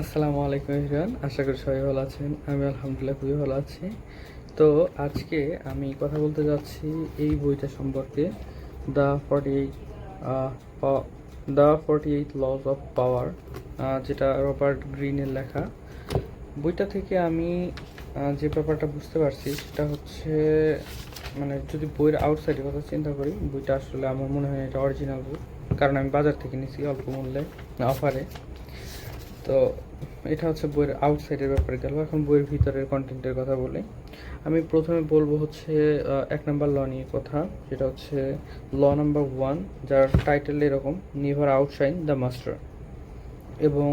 আসসালামু আলাইকুম এভরিওয়ান, আশা করি সবাই ভালো আছেন। আমি আলহামদুলিল্লাহ খুবই ভালো আছি। তো আজকে আমি কথা বলতে যাচ্ছি এই বইটা সম্পর্কে, the 48 the 48 lodge of power, যেটা রবার্ট গ্রিনের লেখা। বইটা থেকে আমি যে ব্যাপারটা বুঝতে পারছি সেটা হচ্ছে, মানে যদি বইয়ের আউটসাইডের কথা চিন্তা করি, বইটা আসলে আমার মনে হয় এটা অরিজিনাল বই, কারণ আমি বাজার থেকে নিয়েছি অল্প মূল্যে, অফারে। তো এটা হচ্ছে বইয়ের আউটসাইডের ব্যাপারে গেল। এখন বইয়ের ভিতরের কন্টেন্টের কথা বলি। আমি প্রথমে বলবো হচ্ছে এক নাম্বার ল নিয়ে কথা, যেটা হচ্ছে ল নাম্বার 1, যার টাইটেল এরকম, নেভার আউটশাইন দ্য মাস্টার। এবং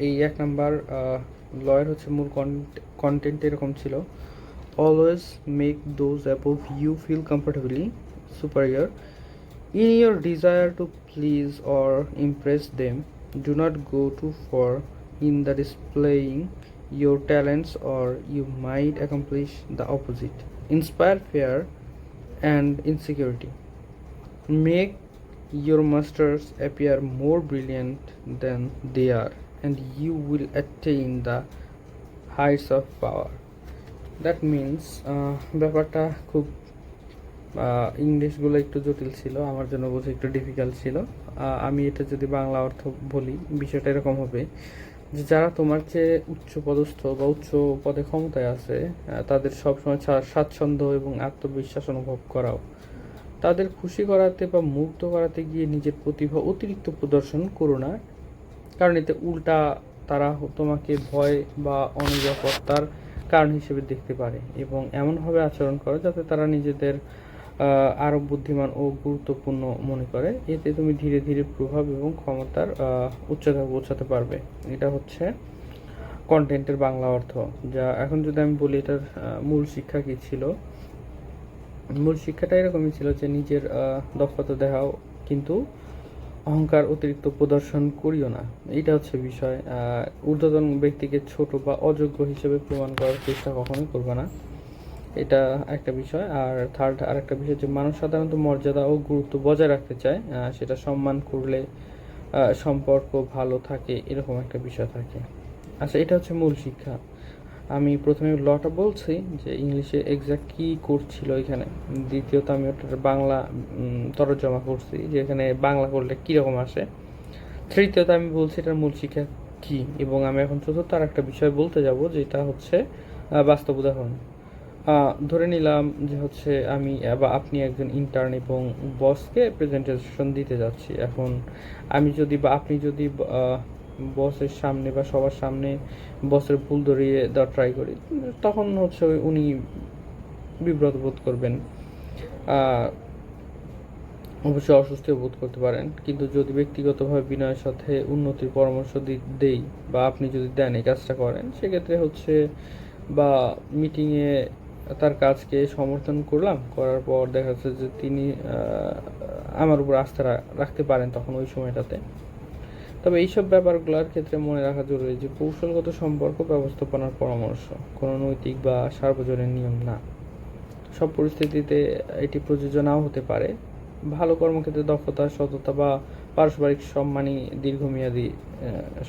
এই এক নাম্বার লয়ের হচ্ছে মূল কন্টেন্ট এরকম ছিল: always make those above you feel comfortably superior in your desire to please or impress them. Do not go too far in the displaying your talents, or you might accomplish the opposite. Inspire fear and insecurity. Make your masters appear more brilliant than they are, and you will attain the heights of power. That means ব্যাপারটা খুব ইংলিশগুলো একটু জটিল ছিল, আমার জন্য বোঝা একটু difficult ছিল। আমি এটা যদি বাংলা অর্থ বলি, বিষয়টা এরকম হবে যে যারা তোমার চেয়ে উচ্চ পদস্থ বা উচ্চ পদে ক্ষমতায় আছে, তাদের সবসময় স্বাচ্ছন্দ্য এবং আত্মবিশ্বাস অনুভব করাও। তাদের খুশি করাতে বা মুগ্ধ করাতে গিয়ে নিজের প্রতিভা অতিরিক্ত প্রদর্শন করো না, কারণ এতে উল্টা তারা তোমাকে ভয় বা অনিরাপত্তার কারণ হিসেবে দেখতে পারে, এবং এমনভাবে আচরণ করে যাতে তারা নিজেদের আরও বুদ্ধিমান ও গুরুত্বপূর্ণ মনে করে। এতে তুমি ধীরে ধীরে প্রভাব এবং ক্ষমতার উচ্চতায় পৌঁছাতে পারবে। এটা হচ্ছে কন্টেন্টের বাংলা অর্থ। যা এখন যদি আমি বলি এটার মূল শিক্ষা কী ছিল, মূল শিক্ষাটা এরকমই ছিল যে নিজের দক্ষতা দেখাও, কিন্তু অহংকার অতিরিক্ত প্রদর্শন করিও না। এইটা হচ্ছে বিষয়। ঊর্ধ্বতন ব্যক্তিকে ছোট বা অযোগ্য হিসেবে প্রমাণ করার চেষ্টা কখনোই করবে না, এটা একটা বিষয়। আর আরেকটা বিষয় যে মানুষ সাধারণত মর্যাদা ও গুরুত্ব বজায় রাখতে চায়, সেটা সম্মান করলে সম্পর্ক ভালো থাকে, এরকম একটা বিষয় থাকে। আচ্ছা, এটা হচ্ছে মূল শিক্ষা। আমি প্রথমে লটা বলছি যে ইংলিশে এক্সাক্ট কী করছিল এখানে। দ্বিতীয়ত আমি ওটার বাংলা তরজমা করছি যে এখানে বাংলা করলে কীরকম আসে। তৃতীয়ত আমি বলছি এটার মূল শিক্ষা কী, এবং আমি এখন চতুর্থ আর একটা বিষয় বলতে যাব, যেটা হচ্ছে বাস্তব উদাহরণ। ধরে নিলাম যে হচ্ছে আমি বা আপনি একজন ইন্টার্ন এবং বসকে প্রেজেন্টেশন দিতে যাচ্ছি। এখন আমি যদি বা আপনি যদি বসের সামনে বা সবার সামনে বসের ভুল ধরিয়ে দেওয়ার ট্রাই করি, তখন হচ্ছে উনি বিব্রত বোধ করবেন, অবশ্যই অস্বস্তিও বোধ করতে পারেন। কিন্তু যদি ব্যক্তিগতভাবে বিনয়ের সাথে উন্নতির পরামর্শ দেই বা আপনি যদি দেন, এই কাজটা করেন, সেক্ষেত্রে হচ্ছে বা মিটিংয়ে তার কাজকে সমর্থন করলাম, করার পর দেখা যাচ্ছে যে তিনি আমার উপর আস্থা রাখতে পারেন তখন ওই সময়টাতে। তবে এইসব ব্যাপারগুলোর ক্ষেত্রে মনে রাখা জরুরি যে কৌশলগত সম্পর্ক ব্যবস্থাপনার পরামর্শ, কোনো নৈতিক বা সার্বজনীন নিয়ম না। সব পরিস্থিতিতে এটি প্রযোজ্য নাও হতে পারে। ভালো কর্মক্ষেত্রে দক্ষতা, সততা বা পারস্পরিক সম্মানই দীর্ঘমেয়াদী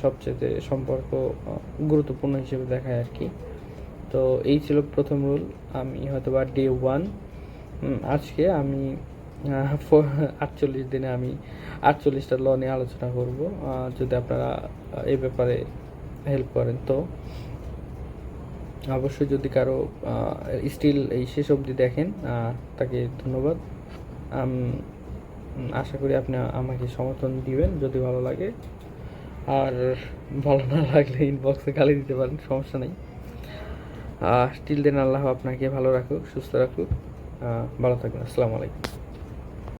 সবচেয়ে সম্পর্ক গুরুত্বপূর্ণ হিসেবে দেখায় আর কি। তো এই ছিল প্রথম রুল। আমি হয়তো বা ডে 1, আজকে আমি 48 দিনে আমি 48টা ল নিয়ে আলোচনা করব। যদি আপনারা এই ব্যাপারে হেল্প করেন তো অবশ্যই। যদি কারো স্টিল এই শেষ অবধি দেখেন, তাকে ধন্যবাদ। আশা করি আপনি আমাকে সমর্থন দিবেন যদি ভালো লাগে, আর ভালো না লাগলে ইনবক্সে গালি দিতে পারেন, সমস্যা নেই। টিল দেন, আল্লাহ আপনাকে ভালো রাখুক, সুস্থ রাখুক, ভালো থাকবেন। আসসালামু আলাইকুম।